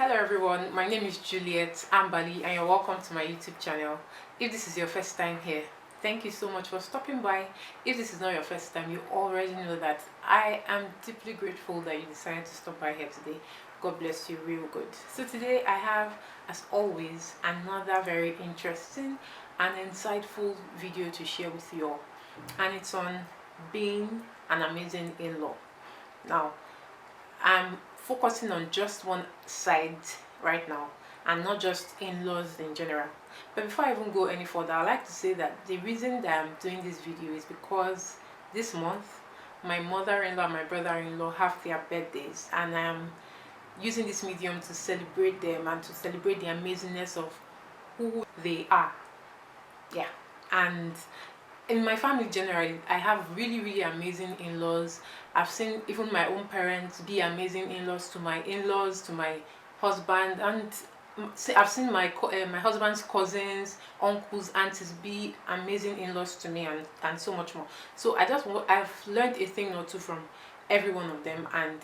Hello everyone, my name is Juliet Ambali and you're welcome to my YouTube channel. If this is your first time here, thank you so much for stopping by. If this is not your first time, you already know that I am deeply grateful that you decided to stop by here today. God bless you real good. So today I have, as always, another very interesting and insightful video to share with you all, and it's on being an amazing in-law. Now, I'm focusing on just one side right now and not just in-laws in general. But before I even go any further, I'd like to say that the reason that I'm doing this video is because this month my mother-in-law and my brother-in-law have their birthdays, and I'm using this medium to celebrate them and to celebrate the amazingness of who they are. Yeah. And in my family generally, I have really amazing in-laws. I've seen even my own parents be amazing in-laws to my in-laws, to my husband, and I've seen my husband's cousins, uncles, aunties be amazing in-laws to me, and so much more. So I've learned a thing or two from every one of them, and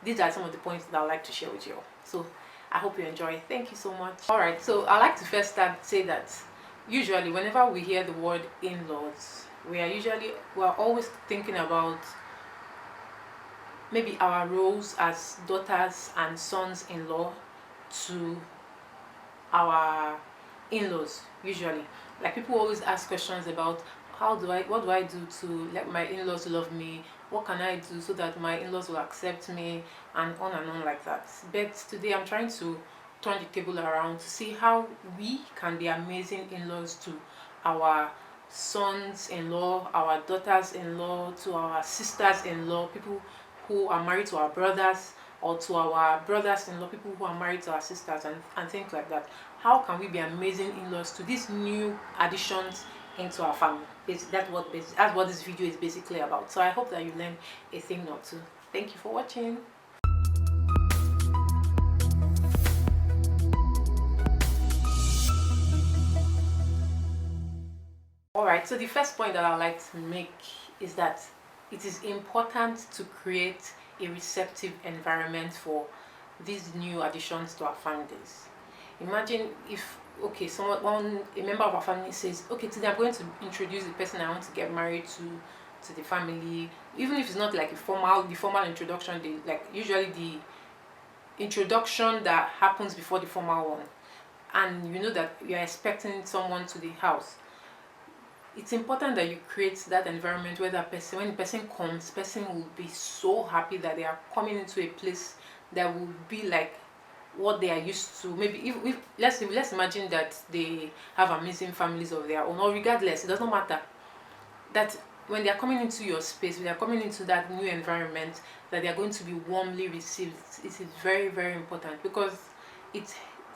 these are some of the points that I'd like to share with you all. So I hope you enjoy. Thank you so much. Alright, so I'd like to first say that usually whenever we hear the word in-laws, we're always thinking about maybe our roles as daughters and sons-in-law to our in-laws. Usually, like, people always ask questions about what do I do to let my in-laws love me, what can I do so that my in-laws will accept me, and on like that. But today I'm trying to turn the table around to see how we can be amazing in-laws to our sons-in-law, our daughters-in-law, to our sisters-in-law, people who are married to our brothers, or to our brothers-in-law, people who are married to our sisters, and things like that. How can we be amazing in-laws to these new additions into our family? That's what this video is basically about. So I hope that you learn a thing or two. Thank you for watching. Alright, so the first point that I'd like to make is that it is important to create a receptive environment for these new additions to our families. Imagine if, okay, a member of our family says, okay, today I'm going to introduce the person I want to get married to the family. Even if it's not like the formal introduction, usually the introduction that happens before the formal one, and you know that you're expecting someone to the house. It's important that you create that environment where when the person comes, person will be so happy that they are coming into a place that will be like what they are used to. Maybe if let's imagine that they have amazing families of their own, or regardless, it does not matter, that when they are coming into your space, when they are coming into that new environment, that they are going to be warmly received. It is very important, because it's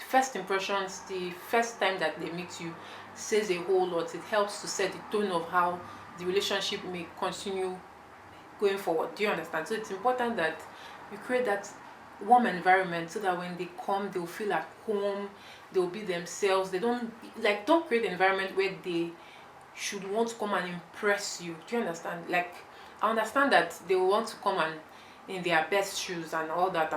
first impressions, the first time that they meet you, says a whole lot. It helps to set the tone of how the relationship may continue going forward. Do you understand? So it's important that you create that warm environment so that when they come, they'll feel at home, they'll be themselves. Don't create an environment where they should want to come and impress you. Do you understand? Like, I understand that they will want to come and in their best shoes and all that,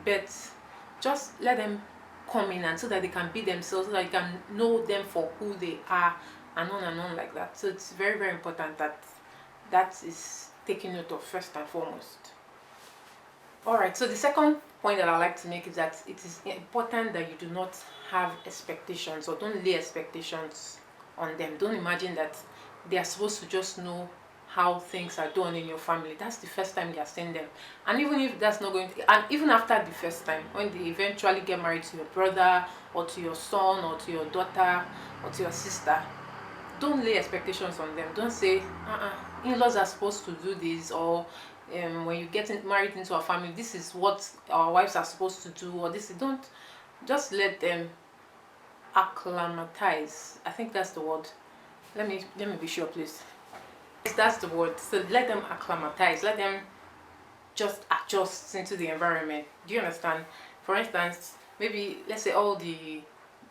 but just let them come in, and so that they can be themselves, so that you can know them for who they are, and on like that. So it's very important that is taken note of first and foremost. Alright, so the second point that I like to make is that it is important that you do not have expectations, or don't lay expectations on them. Don't imagine that they are supposed to just know how things are done in your family. That's the first time they are seeing them. And even if that's not going to, and even after the first time, when they eventually get married to your brother, or to your son, or to your daughter, or to your sister, don't lay expectations on them. Don't say, in-laws are supposed to do this, or when you get married into a family, this is what our wives are supposed to do, or this. Don't just let them acclimatize. I think that's the word. Let me be sure, please. That's the word. So let them acclimatize. Let them just adjust into the environment. Do you understand? For instance, maybe let's say all the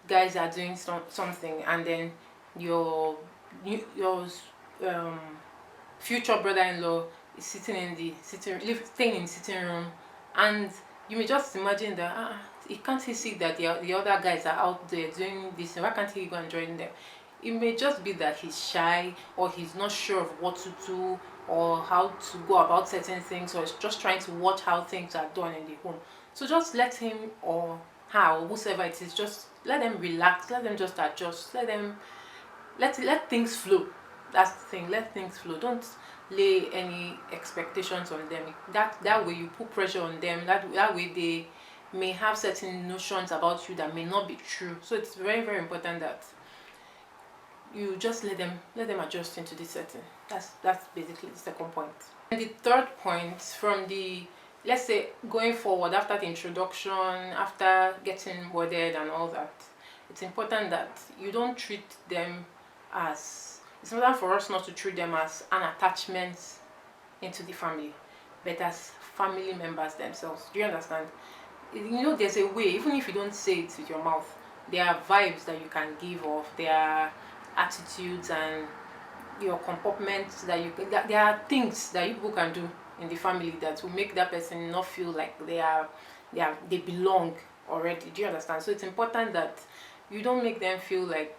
guys are doing something, and then your future brother-in-law is staying in the sitting room, and you may just imagine that can't he see that the other guys are out there doing this? Why can't he go and join them? It may just be that he's shy, or he's not sure of what to do, or how to go about certain things, or is just trying to watch how things are done in the home. So just let him or her or whoever it is, just let them relax, let them just adjust, let them let things flow. That's the thing, let things flow. Don't lay any expectations on them. That way you put pressure on them. That way they may have certain notions about you that may not be true. So it's very, very important that you just let them adjust into this setting. That's basically the second point. And the third point, from the, let's say, going forward after the introduction, after getting worded and all that, it's important that you don't treat them as, it's important for us not to treat them as an attachment into the family, but as family members themselves. Do you understand? You know, there's a way, even if you don't say it with your mouth, there are vibes that you can give off, there are attitudes and your comportments that there are things that you people can do in the family that will make that person not feel like they belong already. Do you understand? So it's important that you don't make them feel like,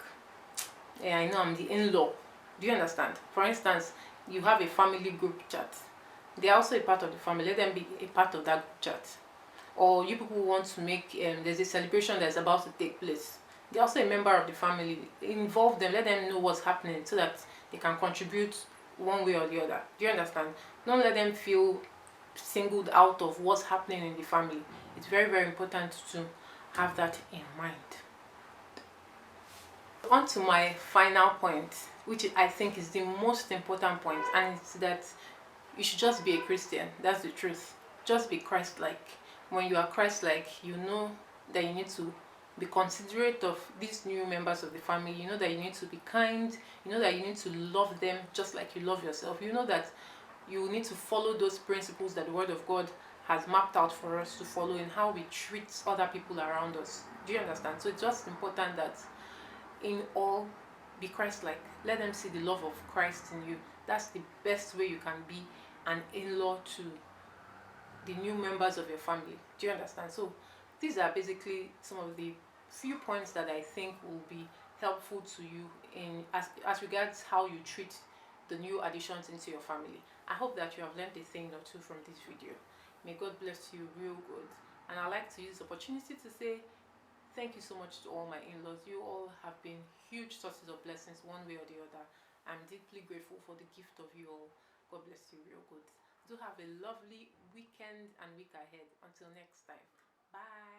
yeah, I know I'm the in-law. Do you understand? For instance, you have a family group chat. They are also a part of the family. Let them be a part of that group chat. Or you people want to make, there's a celebration that's about to take place. They're also a member of the family. Involve them. Let them know what's happening so that they can contribute one way or the other. Do you understand? Don't let them feel singled out of what's happening in the family. It's very, very important to have that in mind. On to my final point, which I think is the most important point, and it's that you should just be a Christian. That's the truth. Just be Christ-like. When you are Christ-like, you know that you need to be considerate of these new members of the family. You know that you need to be kind. You know that you need to love them just like you love yourself. You know that you need to follow those principles that the Word of God has mapped out for us to follow in how we treat other people around us. Do you understand? So it's just important that in all, be Christ-like. Let them see the love of Christ in you. That's the best way you can be an in-law to the new members of your family. Do you understand? So these are basically some of the few points that I think will be helpful to you in as regards how you treat the new additions into your family. I hope that you have learned a thing or two from this video. May God bless you real good. And I'd like to use this opportunity to say thank you so much to all my in-laws. You all have been huge sources of blessings one way or the other. I'm deeply grateful for the gift of you all. God bless you real good. Do have a lovely weekend and week ahead. Until next time. Bye.